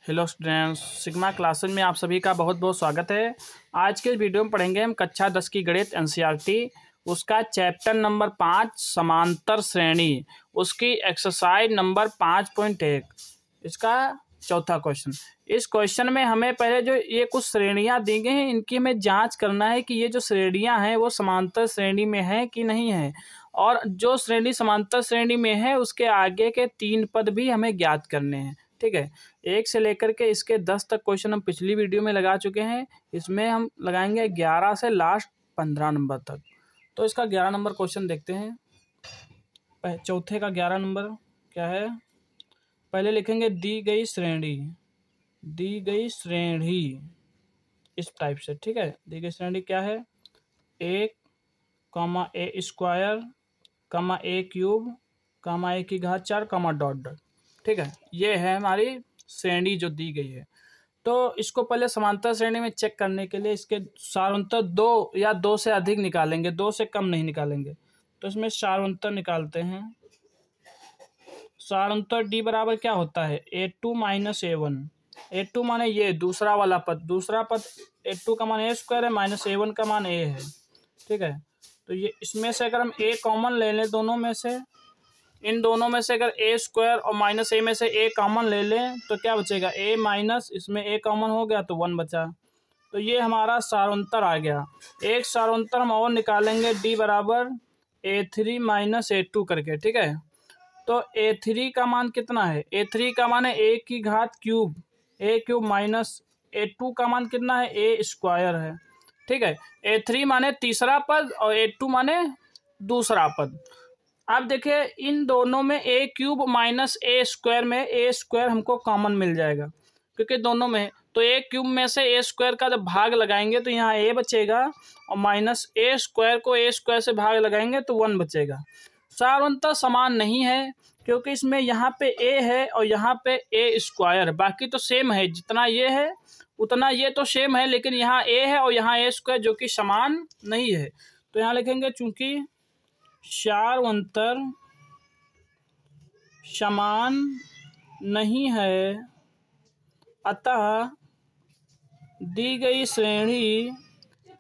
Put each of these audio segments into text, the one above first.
Hello students, sigma classes में आप सभी का बहुत बहुत स्वागत है। आज के वीडियो में पढ़ेंगे हम कक्षा 10 की गणित एनसीईआरटी उसका चैप्टर नंबर 5 समांतर श्रेणी, उसकी एक्सरसाइज नंबर 5.1, इसका चौथा क्वेश्चन। इस क्वेश्चन में हमें पहले जो ये कुछ श्रेणियां दी गई हैं, इनकी हमें जांच करना है कि ये जो श्रेणियां हैं वो समांतर श्रेणी में हैं कि नहीं है, और जो श्रेणी समांतर श्रेणी में है उसके आगे के 3 पद भी हमें ज्ञात करने हैं। ठीक है, 1 से लेकर के इसके 10 तक क्वेश्चन हम पिछली वीडियो में लगा चुके हैं। इसमें हम लगाएंगे 11 से लास्ट 15 नंबर तक। तो इसका 11 नंबर क्वेश्चन देखते हैं। चौथे का 11 नंबर क्या है? पहले लिखेंगे दी गई श्रेणी इस टाइप से। ठीक है, दी गई श्रेणी क्या है? 1, ए स्क्वायर, ए क्यूब, ए की घात 4, डॉट डॉट। ठीक है, ये है हमारी श्रेणी जो दी गई है। तो इसको पहले समांतर श्रेणी में चेक करने के लिए इसके सारांतर 2 या 2 से अधिक निकालेंगे, 2 से कम नहीं निकालेंगे। तो इसमें सारांतर निकालते हैं। सारांतर डी बराबर क्या होता है? A2 minus A1। A2 माने ये दूसरा वाला पद, दूसरा पद A2 का मान ए स्क्वायर है, माइनस A1 का मान ए है। ठीक है, तो ये इसमें से अगर हम ए कॉमन ले लें, दोनों में से, इन दोनों में से अगर ए स्क्वायर और माइनस ए में से ए कॉमन ले लें तो क्या बचेगा? ए माइनस, इसमें ए कॉमन हो गया तो 1 बचा। तो ये हमारा सारांतर आ गया। एक सारांतर हम और निकालेंगे, डी बराबर A3 माइनस A2 करके। ठीक है, तो A3 का मान कितना है? A3 का मान है ए की घात क्यूब, ए क्यूब, माइनस A2 का मान कितना है? ए स्क्वायर है। ठीक है, A3 माने तीसरा पद और A2 माने दूसरा पद। अब देखिए इन दोनों में ए क्यूब माइनस ए स्क्वायर में ए स्क्वायर हमको कॉमन मिल जाएगा, क्योंकि दोनों में। तो ए क्यूब में से ए स्क्वायर का जब भाग लगाएंगे तो यहाँ ए बचेगा, और माइनस ए स्क्वायर को ए स्क्वायर से भाग लगाएंगे तो 1 बचेगा। सारांतर समान नहीं है, क्योंकि इसमें यहाँ पे ए है और यहाँ पे ए स्क्वायर, बाकी तो सेम है, जितना ये है उतना ये तो सेम है, लेकिन यहाँ ए है और यहाँ ए स्क्वायर जो कि समान नहीं है। तो यहाँ लिखेंगे चूंकि सारांतर समान नहीं है, अतः दी गई श्रेणी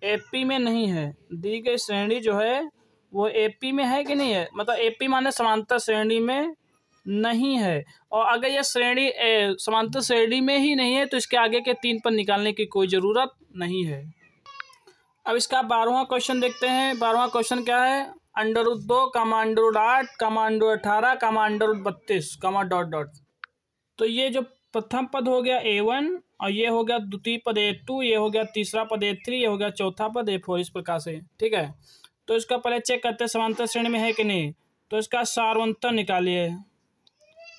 एपी में नहीं है। दी गई श्रेणी जो है वो एपी में है कि नहीं है? मतलब एपी माने समांतर श्रेणी में नहीं है। और अगर ये श्रेणी समांतर श्रेणी में ही नहीं है तो इसके आगे के 3 पद निकालने की कोई ज़रूरत नहीं है। अब इसका 12वां क्वेश्चन देखते हैं। 12वां क्वेश्चन क्या है? √2, √8, √18, √32, डॉट डॉट। तो ये जो प्रथम पद हो गया A1, और ये हो गया द्वितीय पद A2, ये हो गया तीसरा पद A3, ये हो गया चौथा पद A4, इस प्रकार से। ठीक है, तो इसका पहले चेक करते हैं समांतर श्रेणी में है कि नहीं। तो इसका सारांतर निकालिए।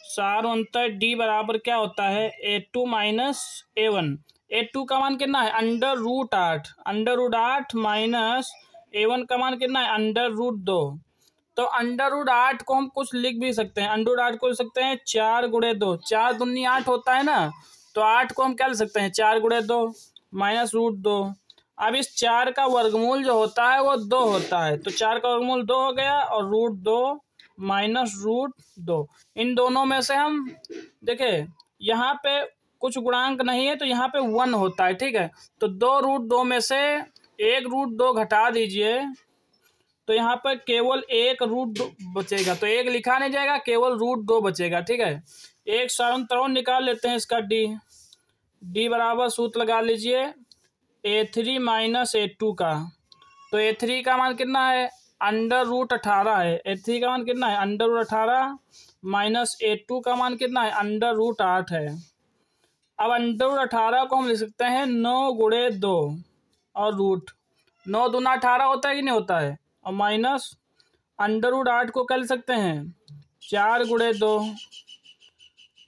सारांतर डी बराबर क्या होता है? A2 minus A1। A2 का मान कितना है? √8, √8 माइनस A1 का मान कितना है? √2। तो √8 को हम कुछ लिख भी सकते हैं। √8 को लिख सकते हैं 4 × 2, 4 दूनी 8 होता है ना, तो 8 को हम क्या लिख सकते हैं? 4 × 2 माइनस √2। अब इस 4 का वर्गमूल जो होता है वो 2 होता है, तो 4 का वर्गमूल 2 हो गया, और √2 माइनस √2। इन दोनों में से हम देखें, यहाँ पे कुछ गुणांक नहीं है तो यहाँ पे 1 होता है। ठीक है, तो 2 √2 में से 1 √2 घटा दीजिए, तो यहाँ पर केवल 1 √2 बचेगा, तो 1 लिखा नहीं जाएगा, केवल √2 बचेगा। ठीक है, एक सारांतर निकाल लेते हैं इसका डी बराबर सूत्र लगा लीजिए A3 माइनस A2 का। तो A3 का मान कितना है? √18 है। A3 का मान कितना है? √18 माइनस A2 का मान कितना है? √8 है। अब √18 को हम लिख सकते हैं 9 × 2 और रूट, 9 दूना 18 होता है कि नहीं होता है, और माइनस √8 को कर सकते हैं 4 × 2।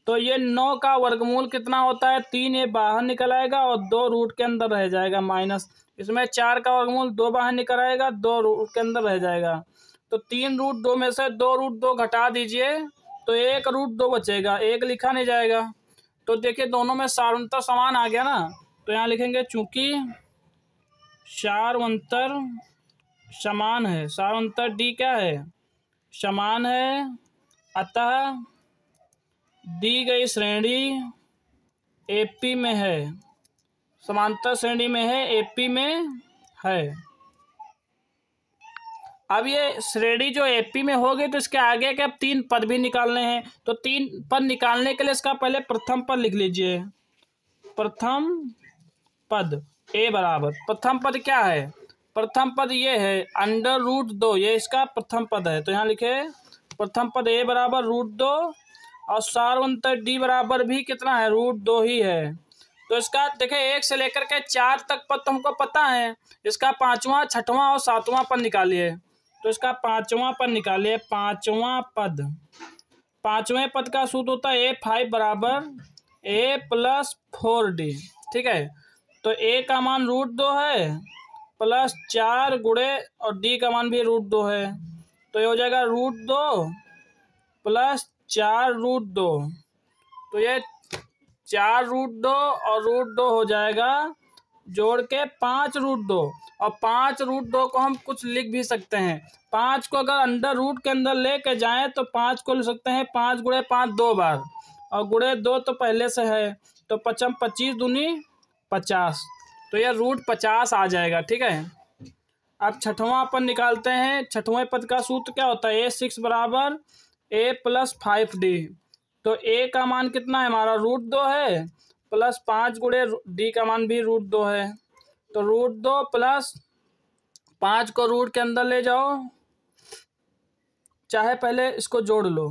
तो ये 9 का वर्गमूल कितना होता है? 3, ये बाहर निकल आएगा और 2 रूट के अंदर रह जाएगा, माइनस इसमें 4 का वर्गमूल 2 बाहर निकल आएगा, 2 रूट के अंदर रह जाएगा। तो 3 √2 में से 2 √2 घटा दीजिए, तो 1 √2 बचेगा, 1 लिखा नहीं जाएगा। तो देखिए दोनों में सारांतर समान आ गया ना, तो यहाँ लिखेंगे चूंकि सारांतर समान है, सारांतर डी क्या है? समान है, अतः दी गई श्रेणी एपी में है, समांतर श्रेणी में है, एपी में है। अब ये श्रेणी जो एपी में होगी तो इसके आगे के अब 3 पद भी निकालने हैं। तो 3 पद निकालने के लिए इसका पहले प्रथम पद लिख लीजिए। प्रथम पद ए बराबर, प्रथम पद क्या है? प्रथम पद ये है √2, ये इसका प्रथम पद है। तो यहाँ लिखे प्रथम पद ए बराबर √2 और सार्वंतर डी बराबर भी कितना है? √2 ही है। तो इसका देखिए 1 से लेकर के 4 तक पद तो हमको पता है, इसका 5वां, 6वां और 7वां पद निकालिए। तो इसका 5वां पद निकालिए। 5वां पद, 5वें पद का सूत्र होता है A5 बराबर A + 4D। ठीक है, तो A का मान √2 है प्लस 4 गुणे और D का मान भी √2 है। तो ये हो जाएगा √2 प्लस 4 √2। तो ये 4 √2 और √2 हो जाएगा जोड़ के 5 √2। और 5 √2 को हम कुछ लिख भी सकते हैं। 5 को अगर अंडर रूट के अंदर लेके जाएं तो 5 को लिख सकते हैं 5 गुणे 5 2 बार, और गुणे 2 तो पहले से है। तो 5 25 दूनी 50, तो यह √50 आ जाएगा। ठीक है, अब 6वां पद निकालते हैं। 6वें पद का सूत्र क्या होता है? A6 बराबर A + 5D। तो A का मान कितना है हमारा? √2 है प्लस 5 गुणे D का मान भी √2 है। तो √2 प्लस 5 को रूट के अंदर ले जाओ, चाहे पहले इसको जोड़ लो,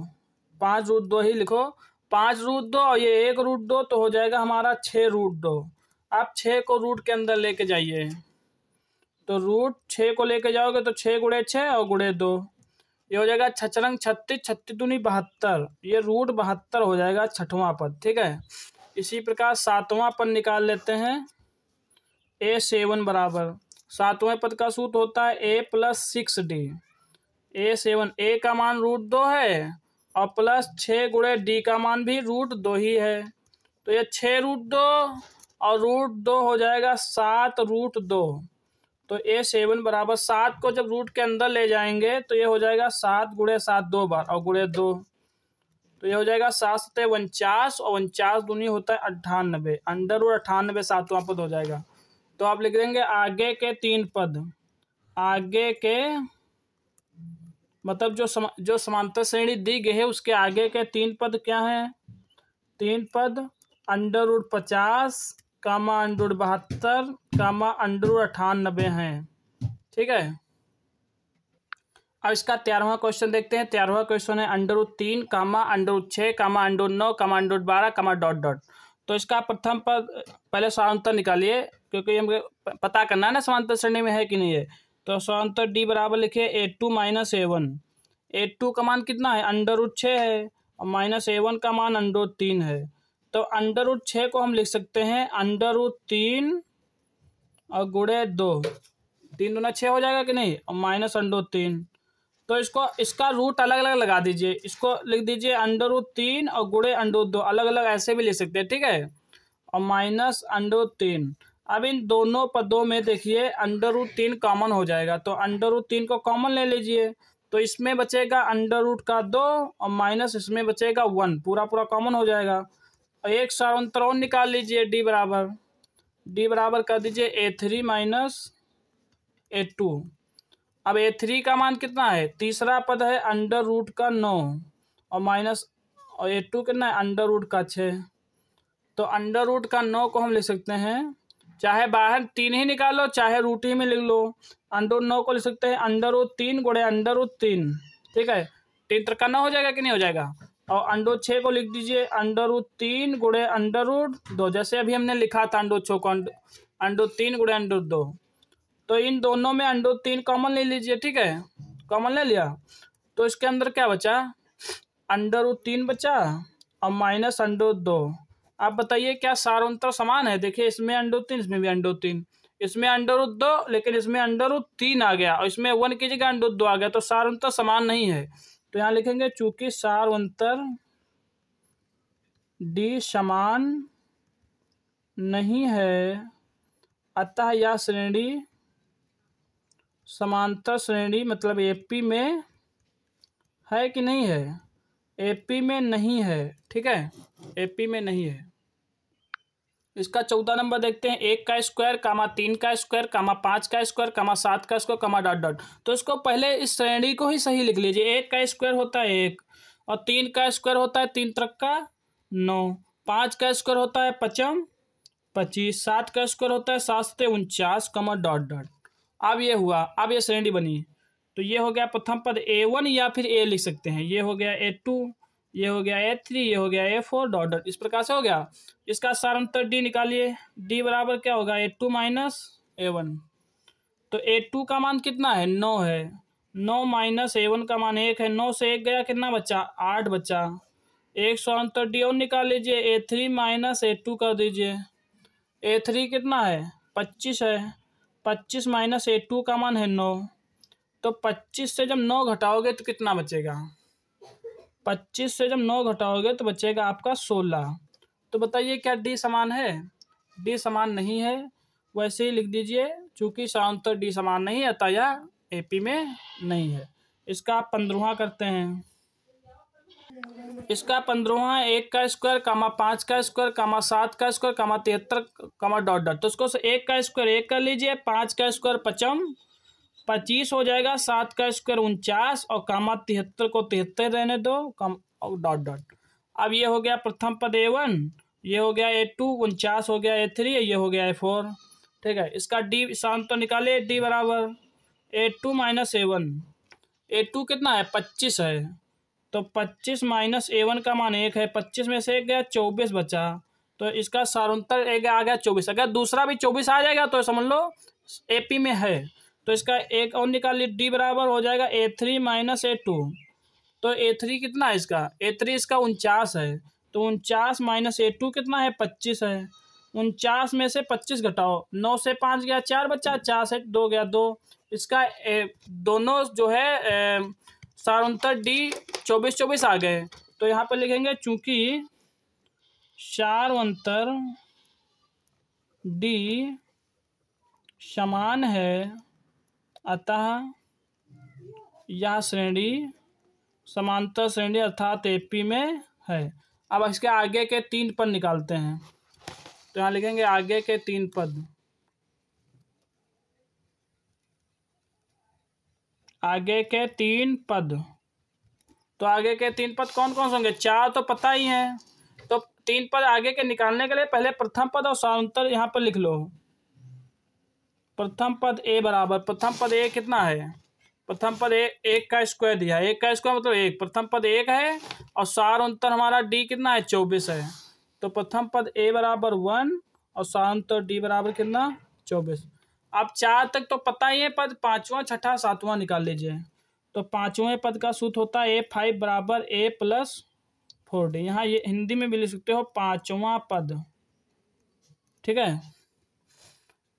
5 √2 ही लिखो। 5 √2 और ये 1 √2 तो हो जाएगा हमारा 6 √2। आप 6 को रूट के अंदर लेके जाइए, तो √6 को लेके जाओगे तो 6 गुणे 6 और गुणे 2, ये हो जाएगा 6 × 36, 36 दूनी 72, ये √72 हो जाएगा 6वां पद। ठीक है, इसी प्रकार 7वां पद निकाल लेते हैं। A7 बराबर, 7वें पद का सूत्र होता है A + 6D। A7, A का मान √2 है और प्लस 6 गुणे D का मान भी √2 ही है। तो ये 6 √2 और √2 हो जाएगा 7 √2। तो A7 बराबर 7 को जब रूट के अंदर ले जाएंगे तो ये हो जाएगा 7 गुणे 7 2 बार और गुणे 2, तो ये हो जाएगा 7 × 49 और 49 दूनी होता है 98, अंडर रूट 98 7वां पद हो जाएगा। तो आप लिख देंगे आगे के 3 पद, आगे के मतलब जो समांतर श्रेणी दी गई है उसके आगे के 3 पद क्या हैं? 3 पद √50, √72, √98 हैं। ठीक है, अब इसका 13वां क्वेश्चन देखते हैं। 13वां क्वेश्चन है √3, √6, √9, √12, ... तो इसका प्रथम पद पहले समांतर निकालिए, क्योंकि हमें पता करना है ना समांतर श्रेणी में है कि नहीं है। तो समांतर D बराबर लिखिए A2 - A1। A2 का मान कितना है? √6 है और -A1 का मान √3 है। तो √6 को हम लिख सकते हैं √3 और गुणे 2, 3 दूना 6 हो जाएगा कि नहीं, और -√3। तो इसका रूट अलग अलग लगा दीजिए, इसको लिख दीजिए √3 और गुणे √2, अलग अलग ऐसे भी लिख सकते हैं। ठीक है, और -√3। अब इन दोनों पदों में देखिए √3 कॉमन हो जाएगा, तो √3 को कॉमन ले लीजिए, तो इसमें बचेगा √2 और माइनस इसमें बचेगा 1, पूरा पूरा कॉमन हो जाएगा। और एक सारंतर और निकाल लीजिए, D बराबर कर दीजिए A3 - A2। अब A3 का मान कितना है? तीसरा पद है √9 और माइनस, और A2 कितना है? √6। तो √9 को हम लिख सकते हैं, चाहे बाहर 3 ही निकालो चाहे रूट ही में लिख लो। √9 को लिख सकते हैं √3 गुणे √3। ठीक है, 3 × 9 हो जाएगा कि नहीं हो जाएगा। और √6 को लिख दीजिए √3 गुणे √2, जैसे अभी हमने लिखा था √6 को √3 गुणे √2। तो इन दोनों में √3 कॉमन ले लीजिए। ठीक है, कॉमन ले लिया तो इसके अंदर क्या बचा? √3 बचा और माइनस √2। आप बताइए क्या सारोंतर समान है? देखिए इसमें √3, इसमें भी √3, इसमें √2 लेकिन इसमें √3 आ गया और इसमें 1 की जगह √2 आ गया, तो सारोंतर समान नहीं है। तो यहाँ लिखेंगे चूंकि सारोंतर D समान नहीं है, अतः यह श्रेणी समांतर श्रेणी मतलब AP में है कि नहीं है? AP में नहीं है। ठीक है, AP में नहीं है। इसका 14 नंबर देखते हैं, 1 का स्क्वायर कामा 3 का स्क्वायर कामा 5 का स्क्वायर कामा 7 का स्क्वायर कामा डॉट डॉट। तो इसको पहले इस श्रेणी को ही सही लिख लीजिए। 1 का स्क्वायर होता है 1 और 3 का स्क्वायर होता है 3 त्रिक का 9, 5 का स्क्वायर होता है 5 25, 7 का स्क्वायर होता है 7 से 49 कामा डॉट डॉट। अब ये हुआ, अब ये श्रेणी बनी। तो ये हो गया प्रथम पद A1 या फिर A लिख सकते हैं। ये हो गया A2, ये हो गया A3, ये हो गया A4 डॉट डॉट। इस प्रकार से हो गया। इसका सारांतर D निकालिए। D बराबर क्या होगा, A2 माइनस A1। तो A2 का मान कितना है, 9 है। 9 माइनस A1 का मान 1 है। 9 से 1 गया, कितना बचा, 8 बचा। एक सारांतर D और निकाल लीजिए। A3 माइनस A2 कर दीजिए। A3 कितना है, 25 है। 25 माइनस A2 का मान है 9। तो 25 से जब 9 घटाओगे तो कितना बचेगा, 25 से जब 9 घटाओगे तो बचेगा आपका 16। तो बताइए क्या D समान है, D समान नहीं है। वैसे ही लिख दीजिए, चूंकि सारांतर D समान नहीं आता या AP में नहीं है। इसका 15वां करते हैं। इसका 15वां 1 का स्क्वायर कामा 5 का स्क्वायर कामा 7 का स्क्वायर कामा 73 कामा डॉट डॉट। तो इसको 1 का स्क्वायर 1 कर लीजिए, 5 का स्क्वायर 25 हो जाएगा, 7 का स्क्वायर 49 और कामा 73 को 73 रहने दो कम और डॉट डॉट। अब ये हो गया प्रथम पद A1, ये हो गया A2, 49 हो गया A3, ये हो गया A4। ठीक है, इसका D सारांतर निकाले। D बराबर A2 माइनस A1। A2 कितना है, 25 है। तो 25 माइनस A1 का मान 1 है। 25 में से 1 गया, 24 बचा। तो इसका सारांतर एक आ गया 24। अगर दूसरा भी 24 आ जाएगा तो समझ लो AP में है। तो इसका एक और निकाल ली। D बराबर हो जाएगा A3 माइनस A2। तो A3 कितना है इसका, A3 इसका 49 है। तो 49 माइनस A2 कितना है, 25 है। 49 में से 25 घटाओ, 9 से 5 गया, 4 बचा, 4 से 2 गया 2। इसका दोनों जो है सारांतर D 24 आ गए। तो यहाँ पर लिखेंगे चूंकि सारांतर D समान है अतः यह श्रेणी समांतर श्रेणी अर्थात AP में है। अब इसके आगे के 3 पद निकालते हैं। तो यहाँ लिखेंगे आगे के 3 पद। आगे के 3 पद, तो आगे के 3 पद कौन कौन से होंगे, 4 तो पता ही हैं। तो 3 पद आगे के निकालने के लिए पहले प्रथम पद और सारांतर यहाँ पर लिख लो। प्रथम पद A बराबर, प्रथम पद A कितना है, प्रथम पद A 1 का स्क्वायर दिया है। 1 का स्क्वायर मतलब 1, प्रथम पद 1 है और सारांतर हमारा D कितना है, 24 है। तो प्रथम पद A बराबर 1 और सारांतर D बराबर कितना, 24। अब 4 तक तो पता ही है पद, 5वां 6ठा 7वां निकाल लीजिए। तो 5वें पद का सूत्र होता है A5 बराबर A प्लस 4D। यहाँ ये हिंदी में भी लिख सकते हो 5वां पद। ठीक है,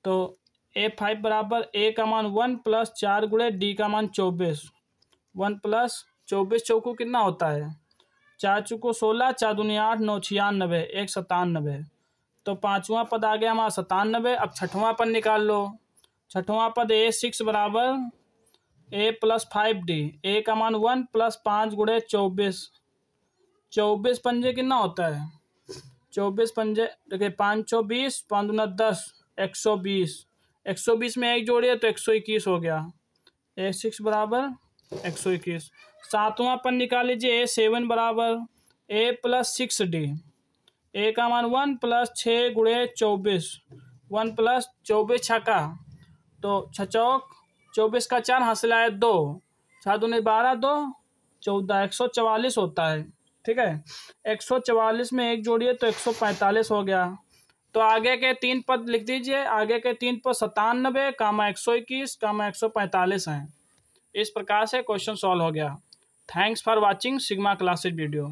तो A5 बराबर A का मान 1 प्लस 4 गुणे D का मान 24। 1 प्लस 24 चौको कितना होता है, 4 चौको 16, 4 दूनी 8, 9 96, 1 97। तो 5वां पद आ गया हमारा 97। अब 6ठवां पद निकाल लो। 6ठवां पद A6 बराबर A प्लस 5D। A का मान 1 प्लस 5 गुणे 24। 24 पंजे कितना होता है, 24 पंजे देखिए 5 चौ 20, 5 दूना 10, 120। 120 में 1 जोड़िए तो 121 हो गया। A6 बराबर 121। 7वां पद निकाल लीजिए। A7 बराबर A प्लस 6D। A का मान 1 प्लस 6 गुणे 24। 1 प्लस 24 छक्का, तो 6 चौक 24 का 4 हासिल आया 2, 6 दूनी 12, 2 14, 144 होता है। ठीक है, 144 में 1 जोड़िए तो 145 हो गया। तो आगे के 3 पद लिख दीजिए। आगे के 3 पद 97 कामा 121 कामा 145 हैं। इस प्रकार से क्वेश्चन सॉल्व हो गया। Thanks for watching sigma classes video.